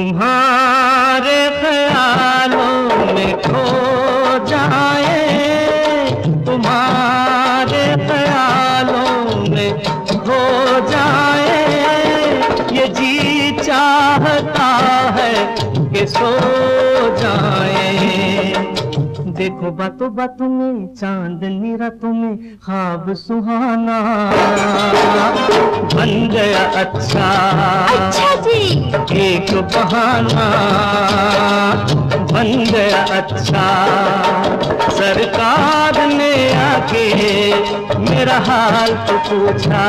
तुम्हारे ख्यालों में खो जाए, तुम्हारे ख्यालों में खो जाए, ये जी चाहता है कि सो जाए। देखो बातों बातों में, चांदनी रातों में ख्वाब सुहाना बन गया अच्छा। अच्छा जी। एक बहाना बन गया अच्छा। सरकार ने आके मेरा हाल तो पूछा।